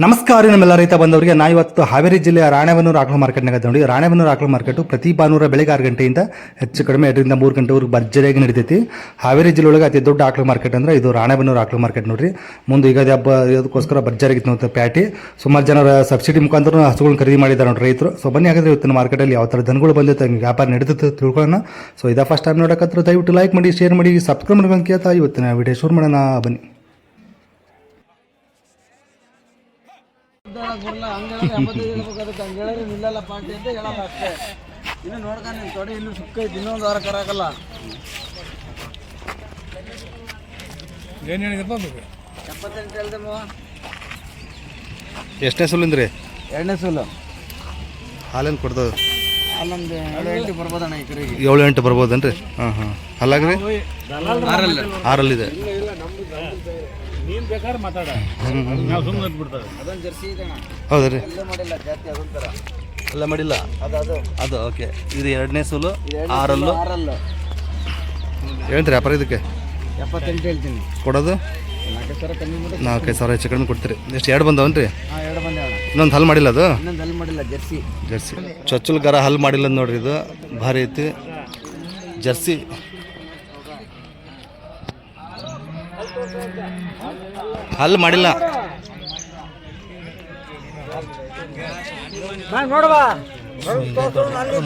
ನಮಸ್ಕಾರ ನಮ್ಮೆಲ್ಲ ರೈತ ಬಂದವರಿಗೆ ನಾ ಇವತ್ತು ಹಾವೇರಿ ಜಿಲ್ಲೆಯ ರಾಣೆಬೆನ್ನೂರು ಆಕಳು ಮಾರ್ಕೆಟ್ನಾಗ ನೋಡಿ. ರಾಣೆಬೆನ್ನೂರು ಆಕಳು ಮಾರ್ಕೆಟು ಪ್ರತಿ ಭಾನುವಾರ ಬೆಳಗ್ಗೆ 6 ಗಂಟೆಯಿಂದ ಹೆಚ್ಚು ಕಡಿಮೆ 2ರಿಂದ 3 ಗಂಟೆವರೆಗೆ ಭರ್ಜರಿಯಾಗಿ ನಡೀತೈತಿ. ಹಾವೇರಿ ಜಿಲ್ಲೆ ಒಳಗೆ ಅತಿ ದೊಡ್ಡ ಆಕಳು ಮಾರ್ಕೆಟ್ ಅಂದ್ರೆ ಇದು ರಾಣೆಬೆನ್ನೂರು ಆಕಳು ಮಾರ್ಕೆಟ್ ನೋಡ್ರಿ. ಮುಂದೆ ಯುಗಾದಿ ಹಬ್ಬ ಇದಕ್ಕೋಸ್ಕರ ಭರ್ಜರಿಯಾಗಿತ್ತು ನೋಡಿ ಪ್ಯಾಟಿ. ಸುಮಾರು ಜನರ ಸಬ್ಸಿಡಿ ಮುಖಾಂತರ ಹಸುಗಳನ್ನು ಖರೀದಿ ಮಾಡಿದ್ದಾರೆ ನೋಡಿ ರೈತರು. ಸೊ ಬನ್ನಿ ಹಾಗಾದ್ರೆ ಇವತ್ತಿನ ಮಾರ್ಕೆಟಲ್ಲಿ ಯಾವ ಥರ ದನಗಳು ಬಂದಿತ್ತು, ವ್ಯಾಪಾರ ನಡೆಯುತ್ತೆ ತಿಳ್ಕೊಳ್ಳೋಣ. ಸೊ ಇದ ಫಸ್ಟ್ ಟೈಮ್ ನೋಡಕತ್ರ ದಯವಿಟ್ಟು ಲೈಕ್ ಮಾಡಿ, ಶೇರ್ ಮಾಡಿ, ಸಬ್ಸ್ಕ್ರೈಬ್ ಮಾಡ್ಕೊಂಡು ಕೇಳ್ತಾ ಇವತ್ತಿನ ವಿಡಿಯೋ ಶುರು ಮಾಡೋಣ ಬನ್ನಿ. ಬರಲ್ಲ ಹಂಗೇಳಿದ್ರೆ 85 ಇರ್ಬೇಕಾಗುತ್ತೆ, ಹಂಗೇಳಿದ್ರೆ ನಿಲ್ಲಲ್ಲ ಪಾರ್ಟಿ ಅಂತ ಹೇಳಲ್ಲ ಅಷ್ಟೇ. ಇನ್ನು ನೋಡ್ಕೊಂಡು ನೀನು ತೊಡೆ ಇನ್ನೂ ಸುಕ್ಕ ಐತಿ, ಇನ್ನೊಂದು ವಾರ ಕರಾಕಲ್ಲ. ಏನು ಹೇಳಿದಪ್ಪ? 78 ಹೇಳ್ದಮ್ಮ. ಎಷ್ಟನೇ ಸುಲಿಂದ್ರಿ? 2ನೇ ಸೂಲು. ಹಾಲೇನು ಕೊಡ್ತದೆ? ಅಲ್ಲೊಂದು 7-8 ಬರ್ಬೋದಣ್ಣ ಈ ಕಡೆಗೆ. 7-8 ಬರ್ಬೋದನ್ರಿ? ಹಾಂ ಹಾಂ. ಅಲ್ಲಾಗ್ರಿ 6ರಲ್ಲಿದೆ. ನೀನು ಬೇಕಾದ್ರೆ ಮಾತಾಡ, ನಾವು ಸುಮ್ಮನೆ ಬಿಡ್ತಾರೆ. ಅದೊಂದು ಜರ್ಸಿ ಇದೆ ಅಣ್ಣ. ಹೌದಾ ರೀ? ಎಲ್ಲ ಮಾಡಿಲ್ಲ ಜಾತಿ ಅದೊಂಥರ ಎಲ್ಲ ಮಾಡಿಲ್ಲ ಅದು ಓಕೆ. ಇದು 2ನೇ ಸೂಲು 6ರಲ್ಲು. ಹೇಳ್ತೀರಿ ವ್ಯಾಪಾರ ಇದಕ್ಕೆ? 78 ಹೇಳ್ತೀನಿ. ಕೊಡೋದು 4 ಸಾವಿರ ಕಮ್ಮಿ ಮಾಡಿ 4,000 ಹೆಚ್ಚು ಕಡಿಮೆ ಕೊಡ್ತೀರಿ. ಎಷ್ಟು 2 ಬಂದವನ್ರಿ? ಹಾಂ 2 ಬಂದೆ ಅಣ್ಣ. ಇನ್ನೊಂದು ಹಲ್ ಮಾಡಿಲ್ಲ ಅದು? ಇನ್ನೊಂದು ಅಲ್ಲಿ ಮಾಡಿಲ್ಲ ಜರ್ಸಿ. ಚೊಚ್ಚಲ್ ಗರ ಹಲ್ ಮಾಡಿಲ್ಲ ನೋಡ್ರಿ. ಇದು ಭಾರಿ ಐತಿ ಜರ್ಸಿ. ಹಲ್ ಮಾಡಿಲ್ಲ ನೋಡುವ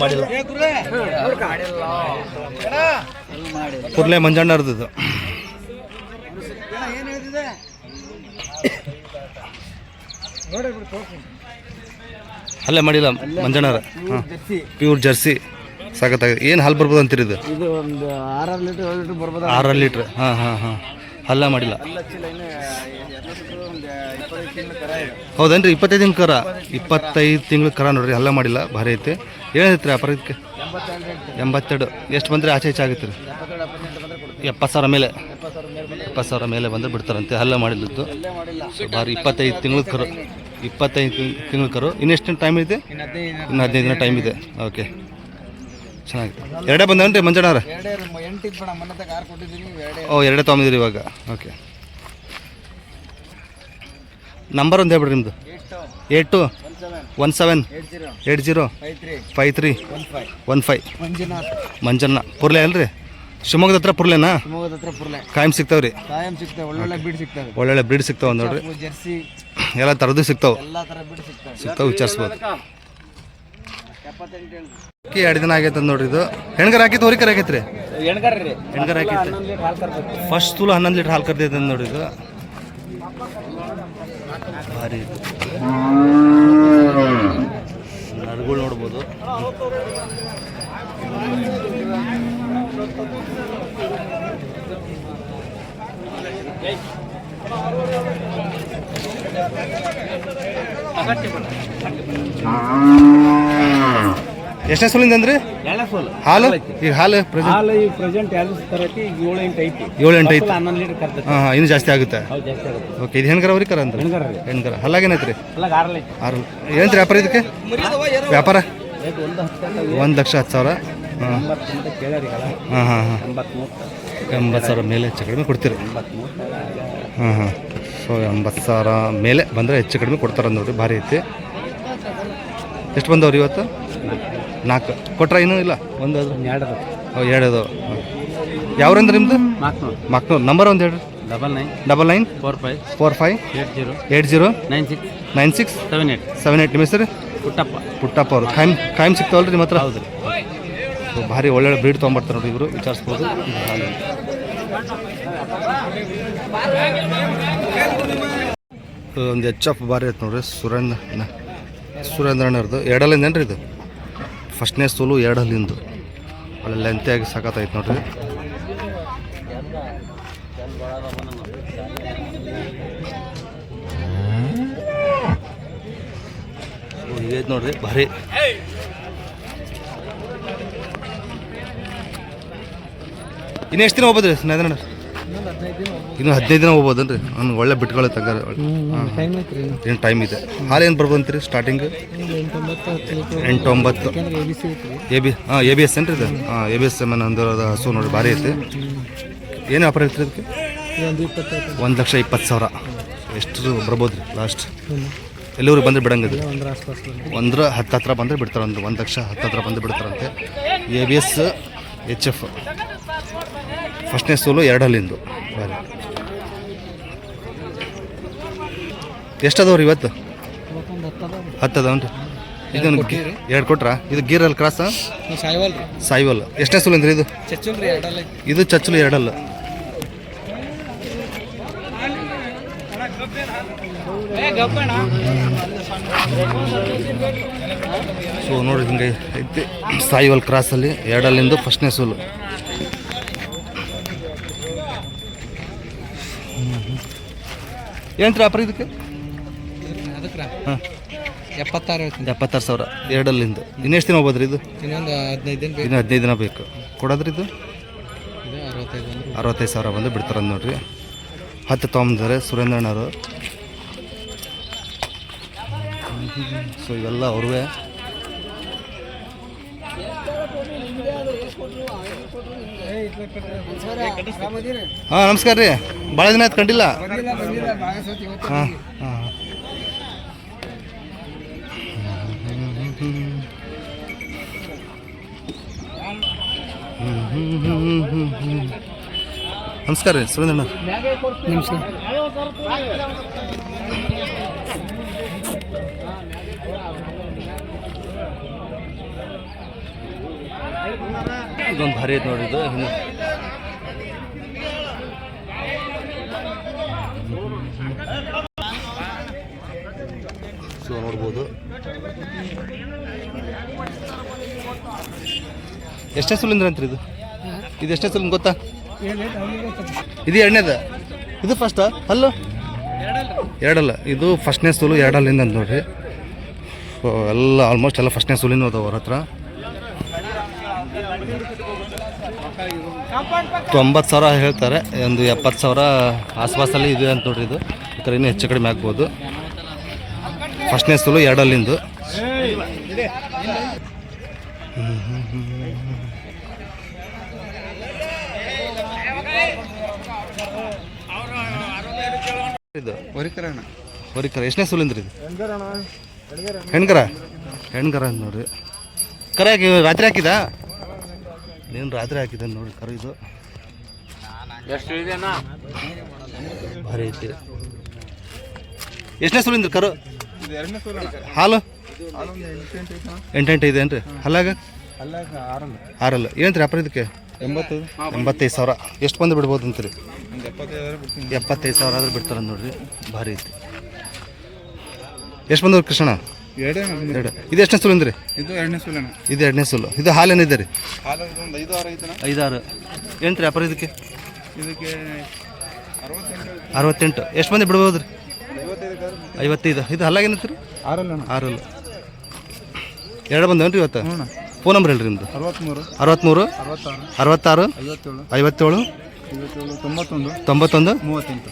ಮಾಡಿಲ್ಲ. ಕುರ್ಲೆ ಮಂಜಣ್ಣರ್ದು ಇದು. ಏನು ಹೇಳ್ತಿದೆ ಅಲ್ಲೇ ಮಾಡಿಲ್ಲ ಮಂಜಣ್ಣರ. ಹಾಂ ಪ್ಯೂರ್ ಜರ್ಸಿ ಸಾಕತ್ತಾಗ. ಏನು ಹಾಲು ಬರ್ಬೋದು ಅಂತೀರಿ ಇದು? ಇದು ಒಂದು 6 ಲೀಟರ್ 7 ಲೀಟರ್ ಬರ್ಬೋದು. 6 ಲೀಟ್ರ್. ಹಾಂ ಹಾಂ ಹಾಂ. ಅಲ್ಲ ಮಾಡಿಲ್ಲ. ಹೌದೇನ್ರಿ? 25 ಕರ. 25 ತಿಂಗಳ ಕರ ನೋಡ್ರಿ. ಅಲ್ಲ ಮಾಡಿಲ್ಲ. ಭಾರಿ ಐತಿ. ಏನೈತ್ರಿ ವ್ಯಾಪಾರ ಇದಕ್ಕೆ? 82. ಎಷ್ಟು ಬಂದರೆ ಆಚೆ ಈಚೆ ಆಗುತ್ತೆ ರೀ? 70,000 ಮೇಲೆ. 70,000 ಮೇಲೆ ಬಂದರೆ ಬಿಡ್ತಾರಂತೆ. ಹಲ್ಲ ಮಾಡಿಲ್ಲದ್ದು. ಸೊ ಭಾರಿ 25 ತಿಂಗಳ ಕರು. 25 ತಿಂಗಳ ಕರು. ಇನ್ನೆಷ್ಟು ಟೈಮ್ ಇದೆ? ಇನ್ನು 15 ದಿನ ಟೈಮ್ ಇದೆ. ಓಕೆ ಚೆನ್ನಾಗಿದೆ. 2 ಬಂದವನ್ರಿ ಮಂಜಣ್ಣವ್ರ? 8 ಇತ್ತು ಮೇಡಮ್. ಮೊನ್ನೆ ಕಾರ್ ಕೊಟ್ಟಿದ್ದೀನಿ. 2 ಓ 2 ತೊಗೊಂಡಿದ್ದೀರಿ ಇವಾಗ. ಓಕೆ ನಂಬರ್ ಒಂದು ಹೇಳ್ಬಿಡ್ರಿ ನಿಮ್ಮದು. 8217805315 ಮಂಜಣ್ಣ. ಪುರ್ಲೆ ಅಲ್ರಿ? ಶಿವಮೊಗ್ಗದ ಹತ್ರ ಪುರ್ಲೆನಾ? ಶಿವಮೊಗ್ಗದ ಹತ್ರ ಪುರ್ಲೆ. ಕಾಯಂ ಸಿಗ್ತಾವ್ರಿ? ಕಾಯಂ ಸಿಗ್ತಾವೆ. ಒಳ್ಳೊಳ್ಳೆ ಬೀಡ್ ಸಿಗ್ತವೆ. ಒಳ್ಳೊಳ್ಳೆ ಬ್ರೀಡ್ ಸಿಗ್ತಾವ ನೋಡ್ರಿ. ಜರ್ಸಿ ಎಲ್ಲ ಥರದ್ದು ಸಿಗ್ತಾವೆ. ಎಲ್ಲ ಥರ ಬೀಡ್ ಸಿಗ್ತಾವೆ ವಿಚಾರಿಸ್ಬೋದು. 78 ಹೇಳಿ. 2 ದಿನ ಆಗೈತೆ ನೋಡ್ರಿ. ಇದು ಹೆಣ್ಗಾರ ಹಾಕಿತ್ತು ಹೋರಿಕರ ಆಗೈತೆ ರೀ? ಹೆಣ್ಗಾರ ರೀ. ಹೆಣ್ಗಾರ ಹಾಕೈತೆ. ಫಸ್ಟ್ ತುಳು 11 ಲೀಟ್ರ್ ಹಾಲು ಕರ್ದೈತೆ ನೋಡ್ರಿ. ಇದು ಭಾರಿ ಇದು ನರಗಳು ನೋಡ್ಬೋದು. ಎಷ್ಟನೇ ಸೂಲಿಂದ ಅಂದ್ರಿ? 2ನೇ ಸೂಲು. ಹಾಲು ಈಗ ಹಾಲು ಹಾಲು ಈಗ ಪ್ರೆಸೆಂಟ್ 2 ತರತಿ. ಈಗ 7-8 ಐತಿ. 7-8 ಐತಿ. 11 ಲೀಟರ್ ಕರ್ತೈತಿ. ಹಾಂ ಹಾಂ. ಇನ್ನೂ ಜಾಸ್ತಿ ಆಗುತ್ತೆ. ಹೌದು ಜಾಸ್ತಿ ಆಗುತ್ತೆ. ಓಕೆ. ಇದು ಹೆಣ್ಗರ ಹೋರಿಕರ ಅಂದ್ರೆ? ಹೆಣ್ಗಾರ ರೀ. ಹೆಣ್ಗರ. ಹಲ್ಲಾಗೇನೈತೆ ರೀ? ಎಲ್ಲ 6 ಐತಿ. 6. ಏನಂತ ವ್ಯಾಪಾರ ಇದಕ್ಕೆ? ವ್ಯಾಪಾರ 1,10,000. 1,10,000. ಹಾಂ ಕೇಳರಿಗಲ್ಲ. ಹಾಂ ಹಾಂ ಹಾಂ. 80,000 ಮೇಲೆ ಹೆಚ್ಚು ಕಡಿಮೆ ಕೊಡ್ತೀರಿ? 83. ಹಾಂ ಹಾಂ. ಸೊ 80,000 ಮೇಲೆ ಬಂದರೆ ಹೆಚ್ಚು ಕಡಿಮೆ ಕೊಡ್ತಾರೆ ನೋಡಿರಿ. ಭಾರಿ ಐತಿ. ಎಷ್ಟು ಬಂದವ್ರಿ ಇವತ್ತು? 4 ಕೊಟ್ರ? ಇನ್ನೂ ಇಲ್ಲ? ಒಂದು ಅದು 2 ಅದು. ಯಾವ್ರಂದ್ರೆ ನಿಮ್ಮದು? ಮಾಕ್ನೂರು. ನಂಬರ್ ಒಂದು ಹೇಳ್ರಿ. 99 45 80 96 78. ನಿಮ್ಮ ಹೆಸರು? ಪುಟ್ಟಪ್ಪ ಅವರು. ಕಾಯಂ ಸಿಗ್ತಾವಲ್ರಿ ನಿಮ್ಮ ಹತ್ರ? ಹೌದು. ಭಾರಿ ಒಳ್ಳೊಳ್ಳೆ ಬ್ರೀಡ್ ತೊಗೊಂಬರ್ತಾರೆ ನೋಡಿ ಇವರು. ವಿಚಾರಿಸ್ಬೋದು. ಒಂದು HF ಭಾರಿ ಐತೆ ನೋಡ್ರಿ. ಸುರೇಂದ್ರಣ್ಣವ್ರದ್ದು. 2 ಹಲ್ಲಿಂದೇನ್ರಿ ಇದು? ಫಸ್ಟ್ನೇ ಸೋಲು 2 ಹಲ್ಲಿಂದು. ಒಳ್ಳೆ ಲೆಂತಿಯಾಗಿ ಸಾಕತ್ತೈತೆ ನೋಡ್ರಿ. ಹೀಗೈತೆ ನೋಡ್ರಿ ಭಾರಿ. ಇನ್ನು ಎಷ್ಟು ದಿನ ಹೋಗ್ಬೋದು ರೀ ಸ್ನೇಹಿತರೆ? ಇನ್ನು 15 ದಿನ ಹೋಗ್ಬೋದನ್ರಿ? ಅವ್ನು ಒಳ್ಳೆ ಬಿಟ್ಕೊಳ್ಳೆ ತಗ್ಗಾರ. ಏನು ಟೈಮ್ ಇದೆ. ಹಾಲು ಏನು ಬರ್ಬೋದು ಅಂತೀರಿ ಸ್ಟಾರ್ಟಿಂಗ್? 8-9. ABS ಏನ್ರಿ ಇದು? ABS ಅಂದಿರೋದು ಹಸು ನೋಡಿ ಭಾರಿ ಐತಿ. ಏನು ವ್ಯಾಪಾರ ಐತ್ರಿ ಅದಕ್ಕೆ? 1,20,000. ಎಷ್ಟು ಬರ್ಬೋದು ರೀ ಲಾಸ್ಟ್ ಎಲ್ಲಿವರೆಗೆ ಬಂದರೆ ಬಿಡಂಗದು ಒಂದರ ಆಸ್ಪಾಸ್ ಒಂದ್ರ ಹತ್ತು ಬಂದರೆ ಬಿಡ್ತಾರೆ, 1 ಲಕ್ಷ 10 ಬಂದರೆ ಬಿಡ್ತಾರಂತೆ. ABS HF ಫಸ್ಟ್ನೇ ಸೋಲು 2 ಹಲ್ಲಿಂದು. ಎಷ್ಟು ಅದಾವ್ರಿ ಇವತ್ತು? 10 ಅದಾವನ್ರಿ. ಇದನ್ನು 2 ಕೊಟ್ರಾ? ಇದು ಗೀರಲ್ಲಿ ಕ್ರಾಸ ಸಾಯಿವಲ್ ರೀ. ಸಾಯಿವಲ್ ಎಷ್ಟನೇ ಸೋಲು ಅಂದ್ರಿ ಇದು? ಚಚ್ಚಲ್ ರೀ ಎರಡಲ್ಲ. ಇದು ಚಚ್ಚಲು 2 ಹಲ್ಲು. ಸೊ ನೋಡಿ ಹಿಂಗೆ ಐತಿ ಸಾಯಿವಲ್ ಕ್ರಾಸಲ್ಲಿ 2 ಹಲ್ಲಿಂದು ಫಸ್ಟ್ನೇ ಸೋಲು. ಏನು ರೀ ಅಪ್ರ ಇದಕ್ಕೆ? ಅದಕ್ಕೆ ಹಾಂ 76 ಹೇಳ್ತೀನಿ. 76,000 2 ಹಲ್ಲಿಂದು. ಇನ್ನೆಷ್ಟು ದಿನ ಹೋಗ್ಬೋದ್ರಿ ಇದು? ಇನ್ನೊಂದು 15 ದಿನ ಬೇಕು. ಇನ್ನು 15 ದಿನ ಬೇಕು. ಕೊಡೋದ್ರಿ ಇದು? ಇದು 65 ಅಂದ್ರೆ 65,000 ಬಂದು ಬಿಡ್ತಾರಂದು ನೋಡ್ರಿ. 10 ತೊಗೊಂಬಂದಾರೆ ಸುರೇಂದ್ರಣ್ಣವರು. ಸೊ ಇವೆಲ್ಲ ಅವ್ರವೇ. ಹಾಂ ನಮಸ್ಕಾರ ರೀ. ಭಾಳ ದಿನ ಆಯ್ತು ಕಂಡಿಲ್ಲ. ಹಾಂ ಹಾಂ ನಮಸ್ಕಾರ ರೀ ಸುರೇಂದ್ರಣ್ಣ. ನಮಸ್ಕಾರ. ಇದೊಂದು ಭಾರಿ ಐತೆ ನೋಡಿ ಇದು. ಹಿಂದೆ ಸೊ ನೋಡ್ಬೋದು. ಎಷ್ಟೇ ಸುಲಿಂದ್ರ ಅಂತ್ರಿ ಇದು? ಇದು ಎಷ್ಟೇ ಸುಲಿಂದ ಗೊತ್ತಾ? ಇದು 2ನೇದು. ಇದು ಫಸ್ಟಾ ಅಲ್ಲೋ? 2 ಹಲ್ಲು. ಇದು ಫಸ್ಟ್ನೇ ಸೋಲು 2 ಹಲ್ಲಿಂದ ಅಂತ ನೋಡ್ರಿ. ಸೊ ಎಲ್ಲ ಆಲ್ಮೋಸ್ಟ್ ಎಲ್ಲ ಫಸ್ಟ್ನೇ ಸೋಲಿನ ಅದಾವ ಅವ್ರ ಹತ್ರ. 90,000 ಹೇಳ್ತಾರೆ. ಒಂದು 70,000 ಆಸ್ಪಾಸಲ್ಲಿ ಇದೆ ಅಂತ ನೋಡ್ರಿ. ಇದು ಈ ಥರ ಇನ್ನೂ ಹೆಚ್ಚು ಕಡಿಮೆ ಆಗ್ಬೋದು. ಫಸ್ಟ್ನೇ ಸೋಲು 2 ಹಲ್ಲಿಂದು. ಇದು ಹೊರಿಕರ ಎಷ್ಟನೇ ಸೋಲಿಂದ್ರಿ ಇದು? ಹೆಣ್ಗರ ಅಂತ ನೋಡ್ರಿ. ಕರೆ ಹಾಕಿ ರಾತ್ರಿ ಹಾಕಿದಾ? ನೀನು ರಾತ್ರಿ ಹಾಕಿದ ನೋಡ್ರಿ ಕರು. ಇದು ಭಾರಿ ಐತಿ. ಎಷ್ಟನೇ ಸೋಲಿಂದ್ರಿ ಕರು? ಹಾಲು 8 ಇದೆ ಏನ್ರಿ? ಹಲ್ಲಾಗ 6 ಹಲ್ಲು. ಏನಂತ್ರಿ ಅಪ್ರ ಇದಕ್ಕೆ? 85,000. ಎಷ್ಟು ಬಂದು ಬಿಡ್ಬೋದು ಅಂತೀರಿ? 75,000 ಆದ್ರೆ ಬಿಡ್ತಾರ ನೋಡ್ರಿ. ಭಾರಿ ಐತಿ. ಎಷ್ಟು ಬಂದವ್ರಿ ಕೃಷ್ಣ? 2. ಇದು ಎಷ್ಟನೇ ಸೋಲಿಂದ್ರಿ? ಇದು 2ನೇ ಸೂಲನ. ಇದು 2ನೇ ಸೋಲು. ಇದು ಹಾಲೇನಿದೆ ರೀ? ಹಾಲು ಒಂದು 5-6 ಐತನ. 5-6. ಏನಂತ್ರಿ ಅಪ್ರ ಇದಕ್ಕೆ? ಇದಕ್ಕೆ 68. ಎಷ್ಟು ಮಂದಿ ಬಿಡ್ಬೋದು ರೀ? 55. ಇದು ಹಲ್ಲಾಗೇನತ್ರಿ? 6 ಹಲ್ಲು. 6 ಹಲ್ಲು. 2 ಬಂದವನ್ರಿ ಇವತ್ತು? ಫೋನ್ ನಂಬರ್ ಹೇಳ್ರಿ ನಿಮ್ದು? 63 63 66 57 91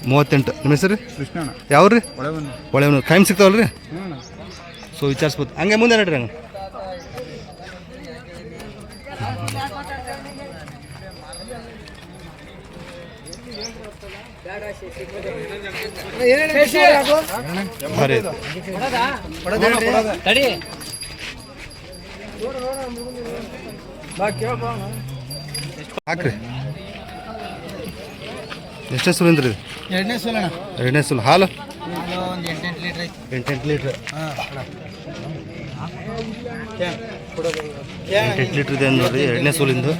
38. ನಿಮ್ಮ ಹೆಸರು? ಕೃಷ್ಣಣ್ಣ. ಯಾವ್ರಿ? ಒಳಬಂದು ಒಳ್ಳೆಯವನು ಟೈಮ್ ಸಿಗ್ತಾವಲ್ರಿ? ಸೊ ವಿಚಾರಿಸ್ಬೋದು. ಹಂಗೆ ಮುಂದೆ ನಡ್ರಿ. ಹಂಗೆ ಭಾರಿ ಹಾಕ್ರಿ. ಎಷ್ಟೇ ಸುಲಿಂದ್ರಿ ಇದು? 2ನೇ ಸೋಲಣ್ಣ. 2ನೇ ಸೋಲು. ಹಾಲು ಒಂದು 8 ಲೀಟ್ರ್ ಐತಿ. 8 ಲೀಟ್ರ್. 8 ಲೀಟ್ರ್ ಇದೆ ನೋಡ್ರಿ 2ನೇ ಸೋಲಿಂದು.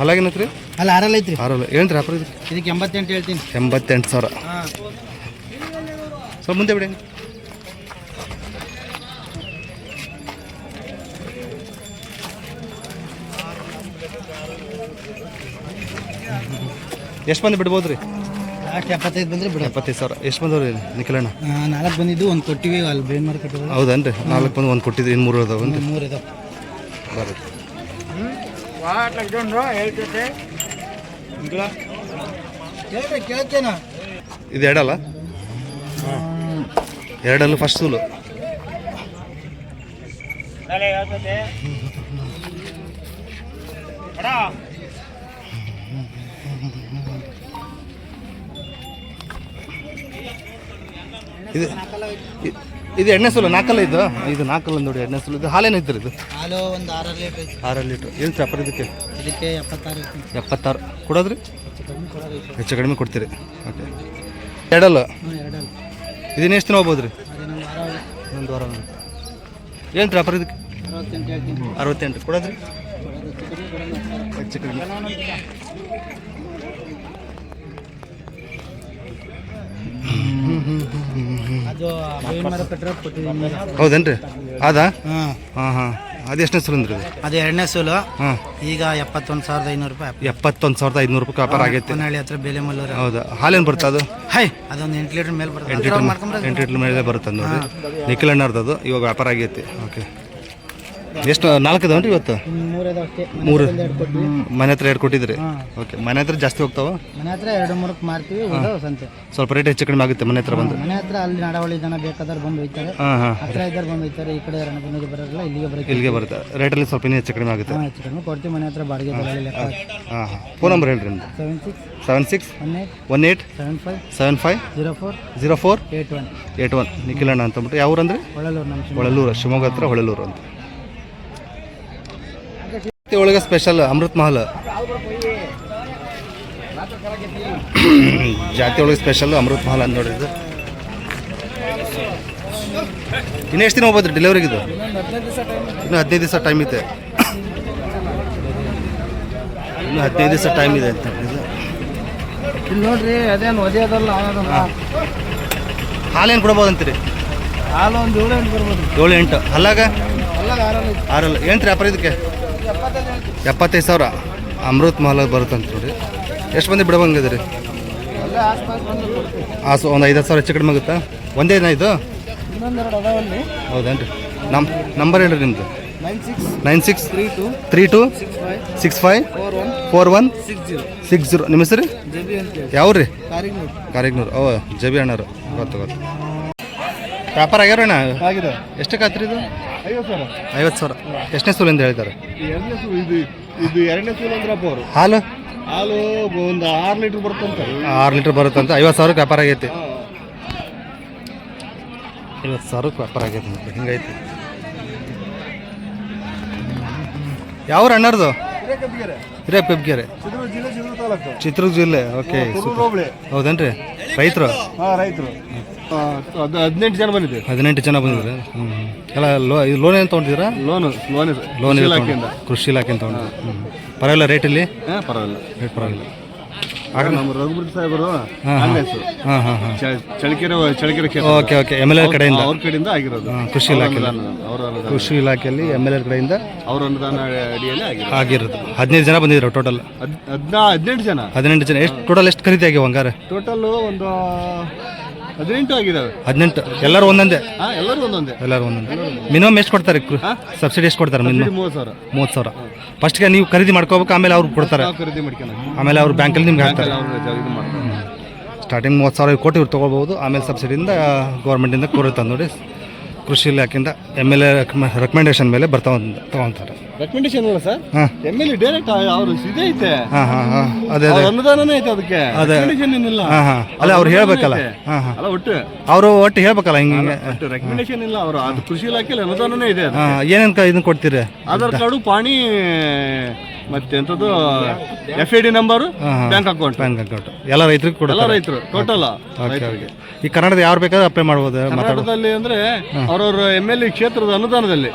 ಹಾಲಾಗೇನತ್ರಿ? ಅಲ್ಲ 6 ಹಲ್ಲು ಐತ್ರಿ. 6 ಹಲ್ಲು. ಏನಂತ್ರಿ ಅಪ್ರ ಇದಕ್ಕೆ? ಇದಕ್ಕೆ 88 ಹೇಳ್ತೀನಿ. 88,000. ಸ್ವಲ್ಪ ಮುಂದೆ ಬಿಡಿ. ಎಷ್ಟು ಮಂದಿ ಬಿಡ್ಬೋದು ರೀ? 75 ಬಂದ್ರೆ ಬಿಡ. 75,000. ಎಷ್ಟು ಬಂದವ್ರಿ ನಿಖಿಲಣ್ಣ? 4 ಬಂದಿದ್ದು, 1 ಕೊಟ್ಟಿವಿ ಅಲ್ಲಿ ಬೇನ್ ಮಾರ್ಕೆಟ್. ಹೌದನ್ರಿ? 4 ಬಂದು 1 ಕೊಟ್ಟಿದ್ರಿ, ಇನ್ನು 3 ಅದಾವನ್ರಿ? 3 ಇದಾವೆ. ಬರುತ್ತೆ. ಕೇಳ್ತೇನ. ಇದು 2 ಹಲ್ಲ? 2 ಹಲ್ಲು ಫಸ್ಟ್ ಸೂಲು. ಇದು ಇದು ಎಣ್ಣೆ ಸುಲು ನಾಲ್ಕಲ್ಲ ಇದು ನಾಲ್ಕಲ್ಲ ನೋಡಿ ಎಣ್ಣೆ ಸುಲು. ಇದು ಹಾಲೇನೈತ್ರಿ ಇದು? ಹಾಲು ಒಂದು 6 ಲೀಟ್ರ್ ಐತಿ. 6 ಲೀಟ್ರ್. ಏನು ವ್ಯಾಪಾರ ಇದಕ್ಕೆ? ಇದಕ್ಕೆ 76 ಐತಿ. 76 ಕೊಡೋದ್ರಿ? ಹೆಚ್ಚು ಕಡಿಮೆ ಕೊಡ್ತೀರಿ. ಓಕೆ. ಎರಡಲ್ಲ ಇದನ್ನ ಎಷ್ಟು ದಿನ ಹೋಗ್ಬೋದು ರೀ? ಒಂದು ವಾರ. ಏನು ವ್ಯಾಪಾರ ಇದಕ್ಕೆ? 68 ಹೇಳ್ತೀನಿ. 68 ಕೊಡೋದ್ರಿ? ಹೆಚ್ಚು ಕಡಿಮೆ. ಅದು ಬೇವಿನ ಮರ ಪೆಟ್ರೋಲ್ ಕೊಟ್ಟಿದ್ದೀನಿ. ಹೌದೇನ್ರಿ? ಅದಾ? ಹಾಂ ಹಾಂ ಹಾಂ. ಅದು ಎಷ್ಟು ಹೆಸರು ಅಂದ್ರಿ? ಅದು ಎರಡನೇ ಸೋಲು. ಹಾಂ. ಈಗ 71,500 ರೂಪಾಯಿ. 71,500 ರೂಪಾಯಿ ವ್ಯಾಪಾರ ಆಗೈತೆ. ಹೊನ್ನಳ್ಳಿ ಹತ್ರ ಬೇಲೆ ಮಲ್ಲೂರು. ಹೌದಾ? ಹಾಲೇನು ಬರುತ್ತೆ ಅದು? ಹೈ ಅದೊಂದು 8 ಲೀಟ್ರ್ ಮೇಲೆ ಬರುತ್ತೆ. 8 ಲೀಟ್ರ್ ಮೇಲೆ ಬರುತ್ತೆ ನೋಡಿ. ನಿಖಿಲ್ ಅಣ್ಣರ್ದು ಅದು ಇವಾಗ ವ್ಯಾಪಾರ ಆಗೈತಿ. ಓಕೆ. ಎಷ್ಟು 4 ಇದಾವನ್ರಿ ಇವತ್ತು? 3 ಇದಾವೆ ಅಷ್ಟೇ. 3 ಎರಡು ಕೊಟ್ವಿ. ಮನೆ ಹತ್ರ 2 ಕೊಟ್ಟಿದ್ರಿ? ಹಾಂ. ಓಕೆ. ಮನೆ ಹತ್ರ ಜಾಸ್ತಿ ಹೋಗ್ತಾವ? ಮನೆ ಹತ್ರ 2-3 ಮಾರ್ತೀವಿ. ಉಳಿದವು ಸಂತೆ. ಸ್ವಲ್ಪ ರೇಟ್ ಹೆಚ್ಚು ಕಡಿಮೆ ಆಗುತ್ತೆ ಮನೆ ಹತ್ರ ಬಂದು? ಮನೆ ಹತ್ರ ಅಲ್ಲಿ ನಡವಳಿ ಜನ ಬೇಕಾದ್ರೆ ಬಂದು ಹೋಯ್ತಾರೆ. ಹಾಂ ಹಾಂ. ಹತ್ರ ಇದ್ದಾರೆ ಬಂದು ಹೋಯ್ತಾರೆ. ಈ ಕಡೆ ರಣಬಂದಿಗೆ ಬರೋಲ್ಲ, ಇಲ್ಲಿಗೆ ಬರೋಕ್ಕೆ. ಇಲ್ಲಿಗೆ ಬರುತ್ತೆ. ರೇಟಲ್ಲಿ ಸ್ವಲ್ಪ ಇನ್ನೂ ಹೆಚ್ಚು ಕಡಿಮೆ ಆಗುತ್ತೆ. ಹಾಂ ಹೆಚ್ಚು ಕಡಿಮೆ ಕೊಡ್ತೀವಿ. ಮನೆ ಹತ್ರ ಬಾಡಿಗೆ ಬೆಲೆ ಲೆಕ್ಕ. ಹಾಂ ಹಾಂ. ಫೋನ್ ನಂಬರ್ ಹೇಳ್ರಿ ನಿಮ್ದು? 76 18 75 75 04 81 81 ನಿಖಿಲ್ ಅಣ್ಣ ಅಂತಂದ್ಬಿಟ್ಟು. ಯಾವ ಊರು ಅಂದರೆ? ಹೊಳಲೂರು. ನಮ್ಮ ಹೊಳಲೂರು, ಶಿವಮೊಗ್ಗ ಹತ್ರ ಹೊಳಲೂರು ಅಂತ. ಒಳಗೆ ಸ್ಪೆಷಲ್ ಅಮೃತ್ ಮಹಲ್ ಜಾತಿ ಒಳಗೆ ಸ್ಪೆಷಲ್ ಅಮೃತ್ ಮಹಲ್ ಅಂತ ನೋಡಿದ್ದು. ಇನ್ನು ಎಷ್ಟು ದಿನ ಹೋಗ್ಬೋದು ಡೆಲಿವರಿಗಿದು? ಇನ್ನು 15 ದಿವಸ ಟೈಮ್ ಇದೆ. ಇನ್ನು 15 ದಿವಸ ಟೈಮ್ ಇದೆ ಅಂತ ಹೇಳಿದ್ದು. ಇಲ್ಲಿ ನೋಡ್ರಿ, ಅದೇನು ಒದೆಯೋದಲ್ಲ. ಹಾಲೇನು ಕೊಡ್ಬೋದು ಅಂತೀರಿ? ಹಾಲು ಒಂದು 7-8 ಬರ್ಬೋದು. 7-8. ಅಲ್ಲಾಗ ಅಲ್ಲಾಗ 6 ಏನು ವ್ಯಾಪಾರ ಇದಕ್ಕೆ? 75,000 ಅಮೃತ್ ಮಹಲ್ ಬರುತ್ತಂತ ನೋಡಿ. ಎಷ್ಟು ಮಂದಿ ಬಿಡಬಂಗಿದೆ ರೀ? ಒಂದು 5-10,000 ಹೆಚ್ಚು ಕಡಿಮೆ ಆಗುತ್ತಾ? ಒಂದೇ ದಿನ ಇದು? ಇನ್ನೊಂದೆರಡು ಅದಾವಲ್ಲಿ. ಹೌದೇನ್ರಿ? ನಂಬರ್ ಹೇಳ್ರಿ ನಿಮ್ಮದು? 96 32 65 41 60. ನಿಮ್ಮ ಹೆಸರು? ಜಬಿ ಅಂತ ಯಾವ ರೀ? ಕಾರಿಗ್ನೂರು. ಓ ಜಬಿ ಅಣ್ಣರು. ಗೊತ್ತು. ವ್ಯಾಪಾರ ಆಗ್ಯಾರಣ್ಣ? ಆಗಿದೆ. ಎಷ್ಟಕ್ಕೆ ಆತ್ರಿ ಇದು? 50,000. 50,000. ಎಷ್ಟನೇ ಸೂಲು ಅಂತ ಹೇಳ್ತಾರೆ? ಇದು ಎರಡನೇ ಸೂಲು ಅಂದ್ರಪ್ಪ ಅವರು. ಹಾಲು ಒಂದು 6 ಲೀಟ್ರ್ ಬರುತ್ತಂತ. 6 ಲೀಟ್ರ್ ಬರುತ್ತಂತ. 50,000ಕ್ಕೆ ವ್ಯಾಪಾರ ಆಗೈತಿ. 50,000ಕ್ಕೆ ವ್ಯಾಪಾರ ಆಗೈತಿ. ಮತ್ತೆ ಹಿಂಗೈತಿ. ಯಾವ ಅಣ್ಣರ್ದು? ಹಿರೇಕಬ್ಗೆರೆ, ಚಿತ್ರದುರ್ಗ ಜಿಲ್ಲೆ. ಓಕೆ. ಹೌದೇನ್ರಿ? ರೈತರು? ಹಾಂ ರೈತರು. 18 ಜನ ಬಂದಿದೆ. 18 ಜನ ಬಂದಿದ್ದಾರೆ. ಎಲ್ಲ ಲೋನ್ ಏನು ತೊಗೊಂಡಿದ್ದೀರಾ? ಲೋನ್ ಕೃಷಿ ಇಲಾಖೆಯಿಂದ ತೊಗೊಂಡಿದ್ದೀರಾ? ಪರವಾಗಿಲ್ಲ ರೇಟಲ್ಲಿ? ಪರವಾಗಿಲ್ಲ. ರೇಟ್ ಪರವಾಗಿಲ್ಲ. ನಮ್ಮ ರಘುಪತಿ ಸಾಹೇಬರು ಚಳಿಕೆರೆ ಓಕೆ ಓಕೆ. MLA ಕಡೆಯಿಂದ? ಅವ್ರ ಕಡೆಯಿಂದ ಆಗಿರೋದು. ಕೃಷಿ ಇಲಾಖೆ, ಕೃಷಿ ಇಲಾಖೆಯಲ್ಲಿ MLA ಕಡೆಯಿಂದ ಅವರ ಅನುದಾನ ಅಡಿಯಲ್ಲಿ ಆಗಿರೋದು. 15 ಜನ ಬಂದಿದ್ರು ಟೋಟಲ್? 18 ಜನ. 18 ಜನ. ಎಷ್ಟು ಟೋಟಲ್ ಎಷ್ಟು ಖರೀದಿ ಆಗಿವೆ ಹಂಗಾರೆ? ಟೋಟಲ್ ಒಂದು 18 ಆಗಿದಾವೆ. 18. ಎಲ್ಲರೂ ಒಂದೊಂದೇ? ಎಲ್ಲರೂ ಒಂದೊಂದೇ. ಎಲ್ಲರೂ ಒಂದೊಂದೇ. ಮಿನಿಮಮ್ ಎಷ್ಟು ಕೊಡ್ತಾರೆ? ಸಬ್ಸಿಡಿ ಎಷ್ಟು ಕೊಡ್ತಾರೆ? ಮಿನಿಮಮ್ 30,000. ಫಸ್ಟ್ಗೆ ನೀವು ಖರೀದಿ ಮಾಡ್ಕೋಬೇಕು, ಆಮೇಲೆ ಅವ್ರು ಕೊಡ್ತಾರೆ. ಖರೀದಿ ಮಾಡ್ಕೊಂಡು ಆಮೇಲೆ ಅವ್ರು ಬ್ಯಾಂಕಲ್ಲಿ ನಿಮ್ಗೆ ಹಾಕ್ತಾರೆ. ಸ್ಟಾರ್ಟಿಂಗ್ 30,000 ಕೋಟಿ ಇವ್ರು ತೊಗೊಳ್ಬೋದು. ಆಮೇಲೆ ಸಬ್ಸಿಡಿಯಿಂದ ಗೌರ್ಮೆಂಟಿಂದ ಕೊಡುತ್ತೆ ನೋಡಿ. ಕೃಷಿ ಇಲಾಖೆಯಿಂದ MLA ರೆಕಮೆಂಡೇಶನ್ ಮೇಲೆ ತೊಗೊತಾರೆ. ರೆಕಮೆಂಡೇಶನ್ ಇಲ್ಲ ಸರ್. MLA ಡೈರೆಕ್ಟ್ ಅವರು ಇದೇ ಐತೆ. ಅದೇ ಅನುದಾನನೇ ಐತೆ ಅದಕ್ಕೆ. ರೆಕಮೆಂಡೇಶನ್ ಏನಿಲ್ಲ. ಅಲ್ಲ ಅವ್ರು ಹೇಳ್ಬೇಕಲ್ಲ. ಅಲ್ಲ ಒಟ್ಟು ಒಟ್ಟು ಹೇಳ್ಬೇಕಲ್ಲ ಹಿಂಗೆ. ರೆಕಮೆಂಡೇಶನ್ ಇಲ್ಲ ಅವರು. ಅದು ಕೃಷಿ ಇಲಾಖೆಯಲ್ಲಿ ಅನುದಾನನೇ ಇದೆ. ಏನೇನು ಇದನ್ನ ಕೊಡ್ತೀರಿ? ಆಧಾರ್ ಕಾರ್ಡು, ಪಾಣಿ, ಮತ್ತೆ ಎಂಥದ್ದು FID ನಂಬರು, ಬ್ಯಾಂಕ್ ಅಕೌಂಟ್. ಎಲ್ಲ ರೈತರಿಗೆ ಕೊಡಲ್ಲ? ಎಲ್ಲ ರೈತರು ಟೋಟಲ್. ಈ ಕನ್ನಡದ ಯಾರು ಬೇಕಾದ್ರೆ ಅಪ್ಲೈ ಮಾಡ್ಬೋದು? ಕರ್ನಾಟಕದಲ್ಲಿ ಅಂದ್ರೆ ಅವ್ರವ್ರ MLA ಕ್ಷೇತ್ರದ ಅನುದಾನದಲ್ಲಿ.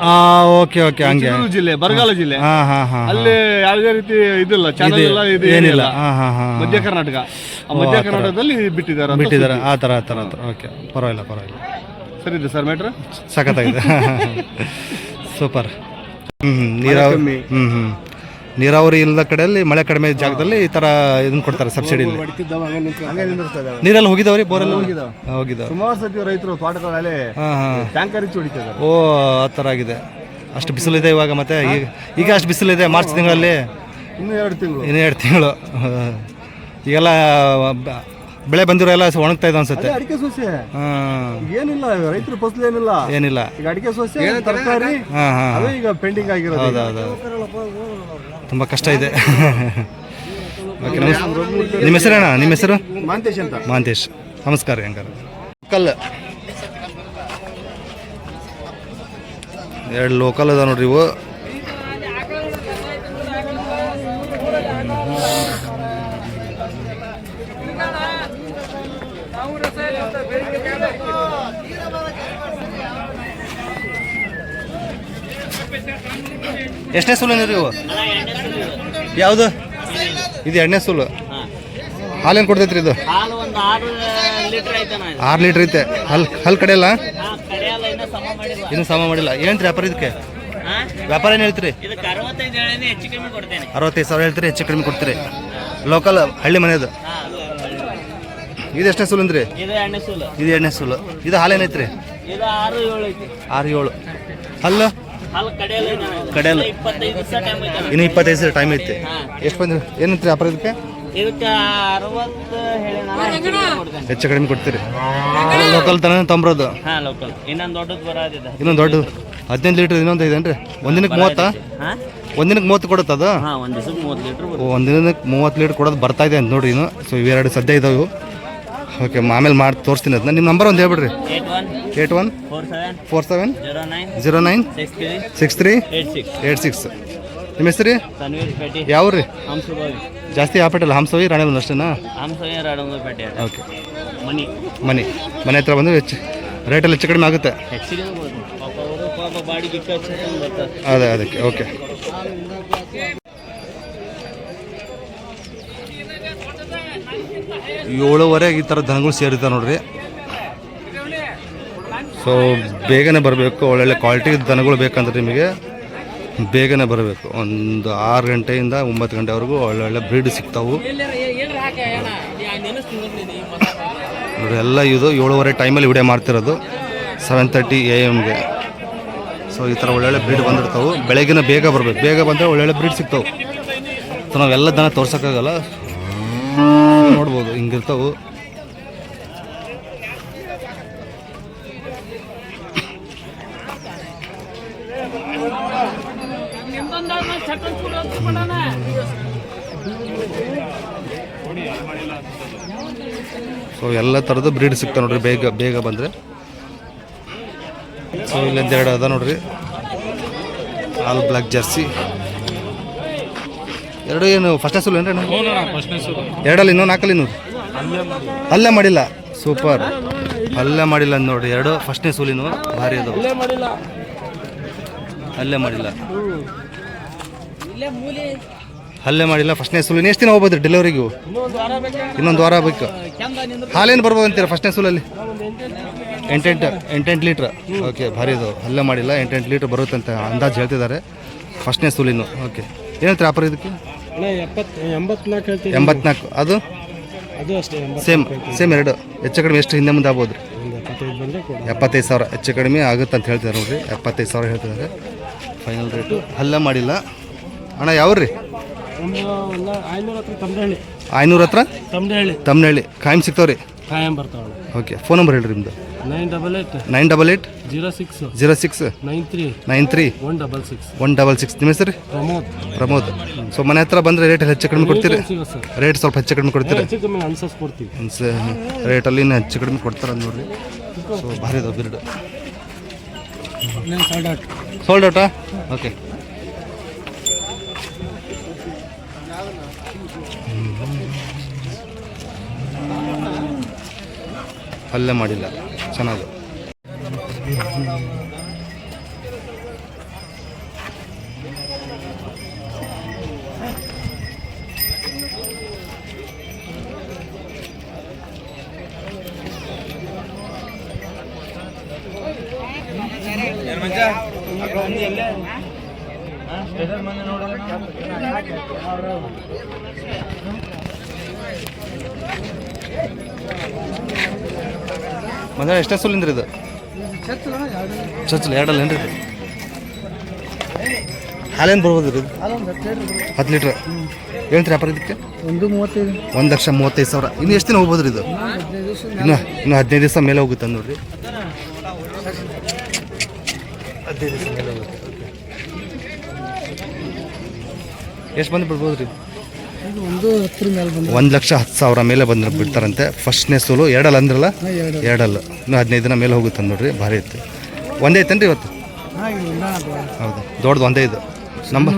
Okay okay. ಹಂಗೆ ಚಿತ್ರದುರ್ಗ ಜಿಲ್ಲೆ, ಬರಗಾಲ ಜಿಲ್ಲೆ, ಅಲ್ಲಿ ಯಾವುದೇ ರೀತಿ ಇದಿಲ್ಲ, ಚಾನಲ್ ಇಲ್ಲ, ಇದು ಏನಿಲ್ಲ. ಮಧ್ಯ ಕರ್ನಾಟಕ, ಮಧ್ಯ ಕರ್ನಾಟಕದಲ್ಲಿ ಬಿಟ್ಟಿದ್ದಾರೆ. ಆ ಥರ. ಓಕೆ, ಪರವಾಗಿಲ್ಲ. ಸರಿ ಇದೆ ಸರ್ ಮ್ಯಾಟ್ರ್. ಸಖತ್ತಾಗಿದೆ. ಸೂಪರ್. ನೀರಾವರಿ ನೀರಾವರಿ ಇಲ್ಲದ ಕಡೆಯಲ್ಲಿ, ಮಳೆ ಕಡಿಮೆ ಜಾಗದಲ್ಲಿ ಈ ಥರ ಇದನ್ನ ಕೊಡ್ತಾರೆ ಸಬ್ಸಿಡಿ. ನೀರೆಲ್ಲ ಹೋಗಿದಾವ್ರಿ? ಬೋರೆಲ್ಲ ಹೋಗಿದಾವೆ. ಸುಮಾರು ಸತಿ ರೈತರು ತೋಟಗಳಲ್ಲಿ ಟ್ಯಾಂಕರ್ ಇಚ್ಚಿ ಹೊಡಿತಾರೆ. ಓ, ಆ ಥರ ಆಗಿದೆ. ಅಷ್ಟು ಬಿಸಿಲಿದೆ ಇವಾಗ. ಮತ್ತೆ ಈಗ ಅಷ್ಟು ಬಿಸಿಲಿದೆ ಮಾರ್ಚ್ ತಿಂಗಳಲ್ಲಿ. ಇನ್ನೂ 2 ತಿಂಗಳು. ಇನ್ನೂ 2 ತಿಂಗಳು. ಈಗೆಲ್ಲ ಬೆಳೆ ಬಂದಿರೋ ಎಲ್ಲ ಒಣಗ್ತಾ ಇದೆ ಅನ್ಸುತ್ತೆ. ಅಡಿಕೆ ಸೊಸೆ ಹಾಂ ಏನಿಲ್ಲ, ರೈತರ ಫಸಲು ಏನಿಲ್ಲ. ಏನಿಲ್ಲ. ಈಗ ಅಡಿಕೆ ಸೊಸೆ ತರಕಾರಿ ಹಾಂ ಹಾಂ ಅದೇ ಈಗ ಪೆಂಡಿಂಗ್ ಆಗಿರೋದು. ಹೌದೌದು, ತುಂಬ ಕಷ್ಟ ಇದೆ. ಓಕೆ, ನಿಮ್ಮ ಹೆಸರೇನಾ? ನಿಮ್ಮ ಹೆಸರು? ಮಾಂತೇಶ್ ಅಂತ. ಮಾಂತೇಶ್, ನಮಸ್ಕಾರ ರೀ. ಹಂಗಾರೆ ಲೋಕಲ್ 2 ಲೋಕಲ್ ಅದ ನೋಡ್ರಿ ಇವು. ಎಷ್ಟನೇ ಸೂಲು ಅಂದ್ರೆ ಇವು? ಯಾವುದು ಇದು? 2ನೇ ಸೂಲು. ಹಾಲೇನು ಕೊಡ್ತೈತ್ರಿ ಇದು? 6 ಲೀಟ್ರ್ ಐತೆ. ಹಲ್ ಕಡೆಯಲ್ಲ? ಇನ್ನೂ ಸಮ ಮಾಡಿಲ್ಲ. ಏನಂತ್ರಿ ವ್ಯಾಪಾರ ಇದಕ್ಕೆ? ವ್ಯಾಪಾರ ಏನು ಹೇಳ್ತೀರಿ? 65,000 ಹೇಳ್ತೀರಿ, ಹೆಚ್ಚು ಕಡಿಮೆ ಕೊಡ್ತೀರಿ. ಲೋಕಲ್ ಹಳ್ಳಿ ಮನೆಯದು. ಇದು ಎಷ್ಟನೇ ಸೂಲು ಅಂದ್ರಿ? ಇದು 2ನೇ ಸೂಲು. ಇದು ಹಾಲೇನೈತ್ರಿ? 6-7. ಹಲ್ಲು ಕಡೆಯಲ್ಲ? ಇನ್ನು 25 ಟೈಮ್ ಐತಿ. ಎಷ್ಟು ಬಂದ್ರಿ? ಏನಂತ್ರಿ ವ್ಯಾಪಾರ ಇದಕ್ಕೆ? ಹೆಚ್ಚು ಕಡಿಮೆ ಕೊಡ್ತೀರಿ. ಲೋಕಲ್ ತನ ತೊಂಬರೋದು. ಇನ್ನೊಂದು ದೊಡ್ಡದು 15 ಲೀಟ್ರ್ ಇನ್ನೊಂದು ಐದೇನ್ರಿ? ಒಂದಿನಕ್ಕೆ 30? ಒಂದಿನಕ್ಕೆ 30 ಕೊಡುತ್ತದು? ಒಂದಿನಕ್ಕೆ 30 ಲೀಟ್ರ್ ಕೊಡೋದು ಬರ್ತಾ ಇದೆ ಅಂತ ನೋಡ್ರಿ. ಇನ್ನು ಸೊ ಇವೆರಡು ಸದ್ಯ ಇದಾವೆ. ಓಕೆ, ಆಮೇಲೆ ಮಾಡಿ ತೋರಿಸ್ತೀನಿ ಅದನ್ನ. ನಿಮ್ಮ ನಂಬರ್ ಒಂದು ಹೇಳ್ಬಿಡ್ರಿ. 8147096386. ನಿಮ್ಮ ಹೆಸರು? ಯಾವ ರೀ? ಜಾಸ್ತಿ ಯಾಪೇಟಲ್ಲ? ಹಂಸವಿ ರಾಣೆಬೆನ್ನೂರು ಅಷ್ಟೇನಾ? ಓಕೆ, ಮನೆ ಹತ್ರ ಬಂದು ರೇಟಲ್ಲಿ ಹೆಚ್ಚು ಕಡಿಮೆ ಆಗುತ್ತೆ. ಅದೇ ಅದಕ್ಕೆ. ಓಕೆ, ಏಳುವರೆಗೆ ಈ ಥರ ದನಗಳು ಸೇರಿರ್ತಾವೆ ನೋಡ್ರಿ. ಸೊ ಬೇಗನೆ ಬರಬೇಕು. ಒಳ್ಳೊಳ್ಳೆ ಕ್ವಾಲಿಟಿ ದನಗಳು ಬೇಕಂದ್ರೆ ನಿಮಗೆ ಬೇಗನೆ ಬರಬೇಕು. ಒಂದು 6 ಗಂಟೆಯಿಂದ 9 ಗಂಟೆವರೆಗೂ ಒಳ್ಳೊಳ್ಳೆ ಬ್ರೀಡ್ ಸಿಗ್ತಾವು ನೋಡ್ರಿ. ಎಲ್ಲ ಇದು 7:30 ಟೈಮಲ್ಲಿ ವಿಡಿಯೋ ಮಾಡ್ತಿರೋದು, 7:30 AM. ಸೊ ಈ ಥರ ಒಳ್ಳೊಳ್ಳೆ ಬ್ರೀಡ್ ಬಂದಿರ್ತಾವೆ. ಬೆಳಗಿನ ಬೇಗ ಬರಬೇಕು. ಬೇಗ ಬಂದರೆ ಒಳ್ಳೊಳ್ಳೆ ಬ್ರೀಡ್ ಸಿಗ್ತಾವೆ. ಸೊ ನಾವೆಲ್ಲ ದನ ತೋರ್ಸೋಕ್ಕಾಗಲ್ಲ, ನೋಡ್ಬೋದು ಹಿಂಗಿರ್ತಾವೆ. ಸೊ ಎಲ್ಲ ಥರದ್ದು ಬ್ರೀಡ್ ಸಿಗ್ತಾವೆ ನೋಡ್ರಿ ಬೇಗ ಬಂದರೆ. ಸೊ ಇಲ್ಲಿಂದ 2 ಅದ ನೋಡ್ರಿ, ಆಲ್ ಬ್ಲ್ಯಾಕ್ ಜರ್ಸಿ. 2 ಏನು ಫಸ್ಟ್ನೇ ಸೂಲು ಏನ್ರಿ? 2 ಇನ್ನೂ 4 ಇನ್ನೂ ಅಲ್ಲೇ ಮಾಡಿಲ್ಲ. ಸೂಪರ್, ಅಲ್ಲೇ ಮಾಡಿಲ್ಲ ಅಂತ ನೋಡ್ರಿ. 2 ಫಸ್ಟ್ನೇ ಸೂಲಿನೂ ಭಾರಿ ಅದು. ಅಲ್ಲೇ ಮಾಡಿಲ್ಲ ಫಸ್ಟ್ನೇ ಸೂಲಿನ. ಎಷ್ಟು ದಿನ ಹೋಗ್ಬೋದು ಡೆಲಿವರಿಗೂ? ಇನ್ನೊಂದು ವಾರ ಬೇಕು. ಹಾಲೇನು ಬರ್ಬೋದು ಅಂತೀರ ಫಸ್ಟ್ನೇ ಸೂಲಲ್ಲಿ? 8 ಲೀಟ್ರ್. ಓಕೆ, ಭಾರಿ ಅದು. ಅಲ್ಲೇ ಮಾಡಿಲ್ಲ, 8 ಲೀಟ್ರ್ ಬರುತ್ತೆ ಅಂತ ಅಂದಾಜು ಹೇಳ್ತಿದ್ದಾರೆ ಫಸ್ಟ್ನೇ ಸೂಲಿನು. ಓಕೆ, ಏನಂತಾರೆ ವ್ಯಾಪಾರ ಇದಕ್ಕೆ? 84. ಅದು ಸೇಮ್ 2. ಹೆಚ್ಚು ಕಡಿಮೆ ಎಷ್ಟು ಹಿಂದೆ ಮುಂದೆ ಆಗ್ಬೋದು? 75,000 ಹೆಚ್ಚು ಕಡಿಮೆ ಆಗುತ್ತೆ ಅಂತ ಹೇಳ್ತಿದ್ದಾರೆ ನೋಡ್ರಿ. 75,000 ಹೇಳ್ತಿದ್ದಾರೆ ಫೈನಲ್ ರೇಟು. ಅಲ್ಲೇ ಮಾಡಿಲ್ಲ ಅಣ್ಣ. ಯಾವ್ರಿ? 500 ಹತ್ರ ತಮ್ಮನಹಳ್ಳಿ. ಕಾಯಂ ಸಿಗ್ತಾವ್ರಿ? ಓಕೆ, ಫೋನ್ ನಂಬರ್ ಹೇಳ್ರಿ ನಿಮ್ಮದು. 988 06 93 166. ನಿಮ್ಮ ಹೆಸರು? ಪ್ರಮೋದ್. ಸೊ ಮನೆ ಹತ್ರ ಬಂದರೆ ರೇಟ್ ಹೆಚ್ಚು ಕಡಿಮೆ ಕೊಡ್ತೀರಿ? ರೇಟ್ ಸ್ವಲ್ಪ ಹೆಚ್ಚು ಕಡಿಮೆ ಕೊಡ್ತೀರಿ? ರೇಟಲ್ಲಿ ಇನ್ನೂ ಹೆಚ್ಚು ಕಡಿಮೆ ಕೊಡ್ತಾರೆ ನೋಡ್ರಿ. ಸೊ ಭಾರಿ ಅದಾವ ಬಿರ್ಡ್. ಸೋಲ್ಡ್ ಔಟಾ? ಓಕೆ, ಅಲ್ಲೇ ಮಾಡಿಲ್ಲ. ಚೆನ್ನಾಗಿ ಮಂಜಾನ ಎಷ್ಟೇ ಸೂಲಿಂದ್ರಿ ಇದು? ಚಚ್ಚಲ 2 ಅಲ್ಲೇನ್ರಿ? ಹಾಲೇನು ಬರ್ಬೋದು ರೀ 10 ಲೀಟ್ರ್ ಹೇಳ್ತೀರಿ ವ್ಯಾಪಾರ ಇದಕ್ಕೆ 1,35,000. ಇನ್ನು ಎಷ್ಟು ದಿನ ಹೋಗ್ಬೋದು ರೀ ಇದು? ಇನ್ನು 15 ದಿವಸ ಮೇಲೆ ಹೋಗುತ್ತೆ ನೋಡ್ರಿ. 15 ದಿವಸ ಮೇಲೆ ಹೋಗುತ್ತೆ. ಎಷ್ಟು ಬಂದು ಬಿಡ್ಬೋದು ರೀ? 1,10,000 ಮೇಲೆ ಬಂದ್ರೆ ಬಿಡ್ತಾರಂತೆ. ಫಸ್ಟ್ನೇ ಸೋಲು ಎರಡಲ್ಲ ಅಂದ್ರಲ್ಲ, ಎರಡಲ್ಲ. ಇನ್ನು 15 ದಿನ ಮೇಲೆ ಹೋಗುತ್ತೆ ನೋಡ್ರಿ. ಭಾರಿ ಇತ್ತು. ಒಂದೇ ಐತೇನ್ರಿ ಇವತ್ತು? ಹೌದು, ದೊಡ್ಡದು ಒಂದೇ ಇದು. ನಂಬರ್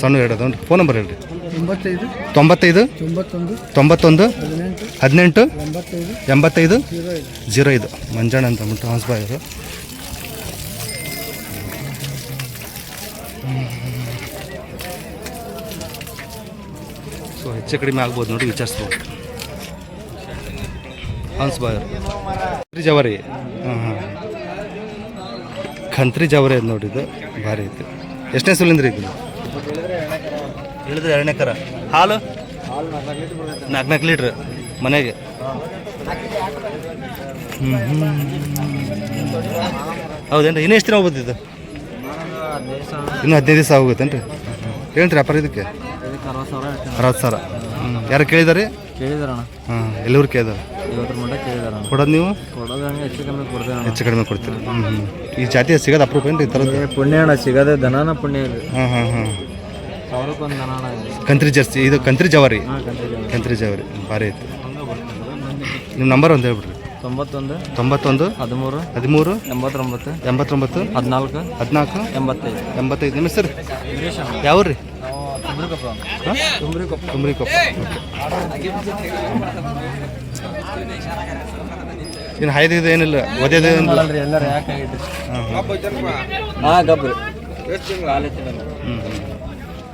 ಸಣ್ಣ ಎರಡು ಅದ. ಫೋನ್ ನಂಬರ್ ಹೇಳ್ರಿ. 95 91 18 85 05. ಮಂಜಣ್ಣ ಅಂತ ಅಂದ್ಬಿಟ್ಟು ಹಾಸ್ಬಾಯ್ ಅವರು. ಸೊ ಹೆಚ್ಚು ಕಡಿಮೆ ಆಗ್ಬೋದು ನೋಡಿ, ವಿಚಾರಿಸ್ಬೋದು. ಹಾಸ್ಬಾಯ್ ಅವರು ಕಂತ್ರಿ ಜವಾರಿ. ಕಂತ್ರಿ ಜವಾರಿ ಅದು ನೋಡಿದ್ದು ಭಾರಿ ಇತ್ತು. ಎಷ್ಟನೇ ಸುಲಿಂದ್ರಿ ಇದು? ಹೇಳಿದ್ರೆ 2ನೇ ಕರ. ಹಾಲು 4 ಲೀಟ್ರ್ ಮನೆಗೆ. ಹೌದೇನ್ರಿ? ಇನ್ನೂ ಎಷ್ಟು ದಿನ ಹೋಗ್ಬೋದು ಇದು? ಇನ್ನೂ 15 ದಿವಸ ಹೋಗುತ್ತೇನ್ರಿ? ಹೇಳ್ರಿ ವ್ಯಾಪಾರ ಇದಕ್ಕೆ? 60,000. ಯಾರು ಕೇಳಿದಾರೆ? ಹಾಂ, ಎಲ್ಲರೂ ಕೇಳಿದಾರೆ. ಕೊಡೋದು ನೀವು? ಹೆಚ್ಚು ಕಡಿಮೆ ಕೊಡ್ತೀರಿ. ಈ ಜಾತಿ ಸಿಗೋದು ಅಪರೂಪ ಏನ್ರಿ ಈ ಥರದ್ದು? ಪುಣ್ಯ ಅಣ್ಣ ಸಿಗೋದೇ ದನನ ಪುಣ್ಯ. ಹಾಂ. ಕಂತ್ರಿ ಜರ್ಸಿ ಇದು ಕಂತ್ರಿ ಜವಾರಿ. ಕಂತ್ರಿ ಜವಾರಿ ಭಾರಿ ಐತಿ. ನಿಮ್ಮ ನಂಬರ್ ಒಂದು ಹೇಳ್ಬಿಡ್ರಿ. 91 13 89 14 85. ನಿಮ್ಮ ಹೆಸರು ಯಾವ ರೀ? ತುಮ್ರಿಕೊಪ್ಪ. ಇನ್ನು ಹಾಯ್ದು ಏನಿಲ್ಲ, ಒದೇದು ಏನಿಲ್ಲ.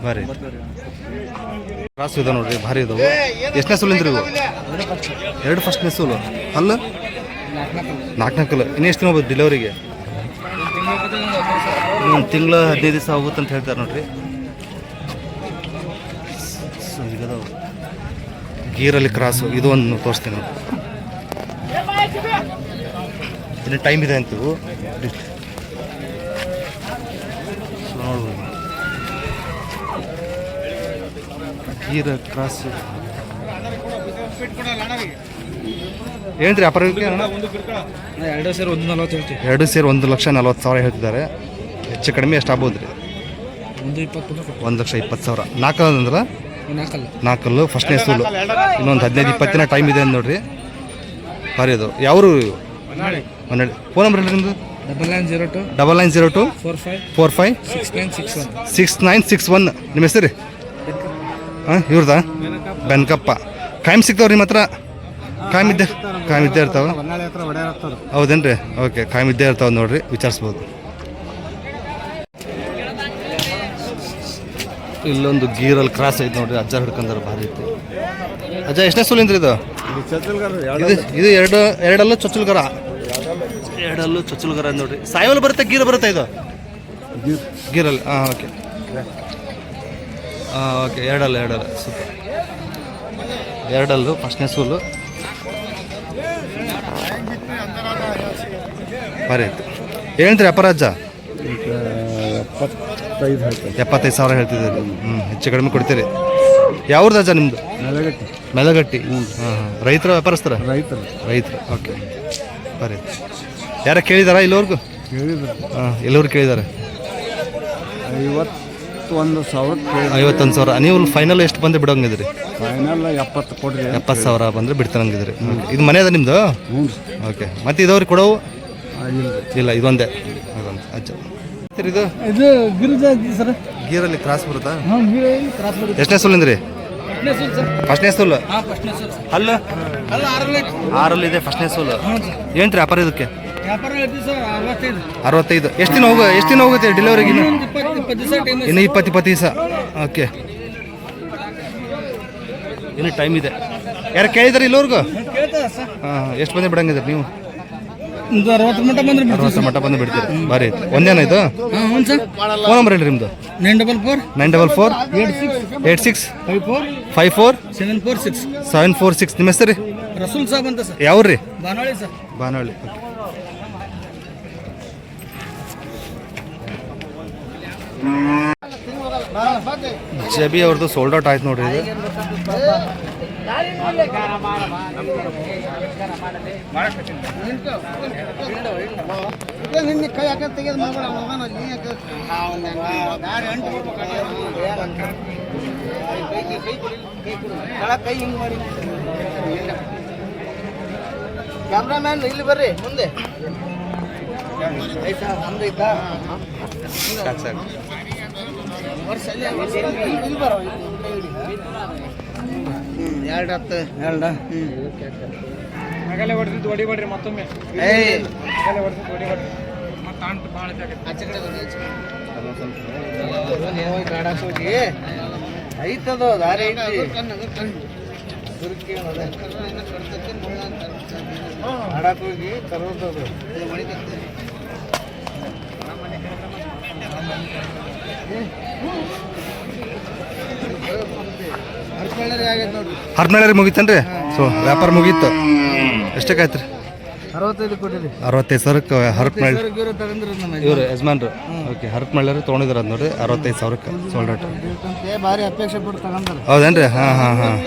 ಭಾರಿ ಕ್ರಾಸ್ ಇದೆ ನೋಡ್ರಿ, ಭಾರಿ ಇದಾವೆ. ಎಷ್ಟನೇ ಸೂಲಿಂದ್ರಿ ಇವು? 2 ಫಸ್ಟ್ನೇ ಸೂಲು. ಅಲ್ಲ 4 ಇನ್ನು ಎಷ್ಟು ದಿನ ಹೋಗ್ಬೋದು ಡೆಲಿವರಿಗೆ? 1 ತಿಂಗಳು 15 ದಿವಸ ಹೋಗುತ್ತೆ ಅಂತ ಹೇಳ್ತಾರೆ ನೋಡ್ರಿ. ಸೊ ಈಗದಾವು ಗೀರಲ್ಲಿ ಕ್ರಾಸು. ಇದು ಒಂದು ತೋರಿಸ್ತೀನಿ ನೋಡಿ. ಇನ್ನು ಟೈಮ್ ಇದೆ ಅಂತೀವು. ಸೊ ನೋಡ್ಬೋದು ಗೀರ ಕ್ರಾಸು. ಏನ್ರಿ ವ್ಯಾಪಾರ? 2 ಸೇರಿ 1,40 1,40,000 ಹೇಳ್ತಿದ್ದಾರೆ. ಹೆಚ್ಚು ಕಡಿಮೆ ಎಷ್ಟು ಆಗ್ಬೋದು ರೀ? 1,20,000. 4 ಅಂದ್ರೆ 4 ಫಸ್ಟ್ನೇ ಸೂಲು. ಇನ್ನೊಂದು 15-20 ದಿನ ಟೈಮ್ ಇದೆ ನೋಡ್ರಿ. ಭಾರಿ ಅದು. ಯಾವರು? ಫೋನ್ ನಂಬರ್ ಹೇಳಿ ನಿಮ್ಮದು? 9902 45 6961. ನಿಮ್ಮ ಹೆಸರು? ಹಾಂ, ಇವ್ರದಾ? ಬೆನ್ಕಪ್ಪ. ಕಾಯಂ ಸಿಗ್ತಾವ್ರಿ ನಿಮ್ಮ ಹತ್ರ? ಕಾಯಂ ಇದ್ದೇ ಇರ್ತಾವೆ. ಹೌದೇನ್ರಿ? ಓಕೆ, ಕಾಯಂ ಇದ್ದೇ ಇರ್ತಾವೆ ನೋಡ್ರಿ, ವಿಚಾರಿಸ್ಬೋದು. ಇಲ್ಲೊಂದು ಗೀರಲ್ಲಿ ಕ್ರಾಸ್ ಐತೆ ನೋಡ್ರಿ. ಅಜ್ಜ ಹಿಡ್ಕೊಂಡ್ರೆ ಭಾರಿ ಐತಿ. ಅಜ್ಜ ಎಷ್ಟನೇ ಸೂಲಿಂದ್ರಿ ಇದು? ಇದು ಎರಡಲ್ಲೂ ಚೊಚ್ಚಲ್ಗರ. ಎರಡಲ್ಲೂ ಚೊಚ್ಚಲ್ಗರ ನೋಡ್ರಿ. ಸಾಯವಲ್ ಬರುತ್ತೆ, ಗೀರ ಬರುತ್ತೆ ಇದು? ಗೀರಲ್ಲಿ. Okay okay. ಎರಡಲ್ಲ ಸೂಪರ್. ಎರಡಲ್ಲೂ ಫಸ್ಟ್ನೇ ಸೂಲು. ಭಾರಿ ಆಯ್ತು. ಏನಂತೀರಿ ವ್ಯಾಪಾರ ಅಜ್ಜ? 75,000 ಹೇಳ್ತಿದ್ದೀರಿ. ಹೆಚ್ಚು ಕಡಿಮೆ ಕೊಡ್ತೀರಿ. ಯಾವ್ದು ಅಜ್ಜ ನಿಮ್ಮದು? ಮೆಲಗಟ್ಟಿ. ಹಾಂ. ರೈತರ ವ್ಯಾಪಾರಸ್ಥರ? ರೈತರು. ಓಕೆ, ಭಾರಿ. ಯಾರ ಕೇಳಿದಾರಾ ಇಲ್ಲಿವರೆಗೂ? ಹಾಂ, ಎಲ್ಲರೂ ಕೇಳಿದ್ದಾರೆ. 51,000. ನೀವು ಫೈನಲ್ ಎಷ್ಟು ಬಂದು ಬಿಡೋಂಗಿದ್ರಿ? 70,000 ಬಂದರೆ ಬಿಡ್ತಾರಂಗಿದ್ರಿ. ಇದು ಮನೆ ಅದ ನಿಮ್ಮದು? ಓಕೆ. ಮತ್ತು ಇದವ್ರಿಗೆ ಕೊಡೋವು? ಇಲ್ಲ, ಇದೊಂದೇ. ಅಜ್ಜ ಇದು ಗೀರಲ್ಲಿ ಕ್ರಾಸ್ ಬರುತ್ತಾ? ಎಷ್ಟನೇ ಸೂಲಿಂದ್ರಿ? ಫಸ್ಟ್ನೇ ಸೂಲು. ಅಲ್ಲ 6 ಫಸ್ಟ್ನೇ ಸೂಲು. ಏನ್ರಿ ವ್ಯಾಪಾರ ಇದಕ್ಕೆ? 65. ಎಷ್ಟು ದಿನ ಹೋಗುತ್ತೆ ಡೆಲಿವರಿಗೆ? ಇನ್ನು 20 ದಿವಸ. ಓಕೆ, ಇನ್ನು ಟೈಮ್ ಇದೆ. ಯಾರು ಕೇಳಿದಾರೆ ಇಲ್ಲವ್ರಿಗೂ? ಹಾಂ. ಎಷ್ಟು ಬಂದು ಬಿಡಂಗಿದ್ರಿ ನೀವು? 60 ಮಟ್ಟ ಬಂದು ಬಿಡ್ತೀರಿ. ಭಾರಿ. ಒಂದೇನ ಇದು? ಫೋನ್ ನಂಬರ್ ಹೇಳ್ರಿ ನಿಮ್ಮದು? 944 86 54 746. ನಿಮ್ಮ ಹೆಸರು? ರಸೂಲ್ ಸಾಬ್ ಅಂತ ಸರ್. ಯಾವ್ರಿ? ಬಾನಾಳಿ. ಓಕೆ. ಜಬಿ ಅವ್ರದ್ದು ಸೋಲ್ಡ್ ಔಟ್ ಆಯ್ತು ನೋಡ್ರಿ ಇದು ನಿನ್ನ ಕೈ ಹಾಕ ತೆಗೆದು ಮಾಡ್ಬೇಡ ಕೈ ಹಿಂಗ್ ಮಾಡಿ ಕ್ಯಾಮ್ರಾಮ್ಯಾನ್ ಇಲ್ಲಿ ಬರ್ರಿ ಮುಂದೆ ಐತಾ ಮುಂದೆ ಐತಾ ವರ್ಷ ಇಲ್ಲಿ ಬರೋ ಎರಡು ಹತ್ತು ಎರಡು ಆಗಲೇ ಹೊಡೆದಿದ್ದು ಹೊಡಿಬೇಡ್ರಿ ಮತ್ತೊಮ್ಮೆ ಏಯ್ ಆಗಲೇ ಹೊಡೆದಿದ್ದು ಹೊಡಿಬೇಡ್ರಿ ಮತ್ತೆ ಅಂಟು ಭಾಳ ಆಚೆ ಕಡೆ ಬನ್ನಿ, ಆಚೆ ಕಡೆ. ನೀವು ಹೋಗಿ ಕಾಡಾಕ್ ಹೋಗಿ ಐತದು ದಾರಿ ಐತಿ ದುರ್ಗಿ ಕಾಡಾಕ್ ಹೋಗಿ ತರೋದದು ಆಗೈತೆ ನೋಡ್ರಿ ಹರ್ಮಳರಿ ಮುಗೀತನ್ರಿ ಸೊ ವ್ಯಾಪಾರ ಮುಗೀತು ಎಷ್ಟಕ್ಕೆ ಆಯ್ತು ರೀ 65 ಕೊಟ್ಟಿರಿ 65,000ಕ್ಕೆ ಹರಪನಹಳ್ಳಿ ಇವ್ರು ತಗೊಂಡ್ರಿ ನಮ್ಮ ಇವರು ಯಜಮಾನ್ರು ಓಕೆ ಹರಪನಹಳ್ಳಿ ತೊಗೊಂಡಿದ್ರು ಅದು ನೋಡ್ರಿ 65,000ಕ್ಕೆ ಸೋಲ್ಡ್ ಔಟ್ ಭಾರಿ ಅಪೇಕ್ಷೆ ಪಟ್ಟು ತಗೊಂಡ್ರ ಹೌದೇನ್ರಿ ಹಾಂ ಹಾಂ ಹಾಂ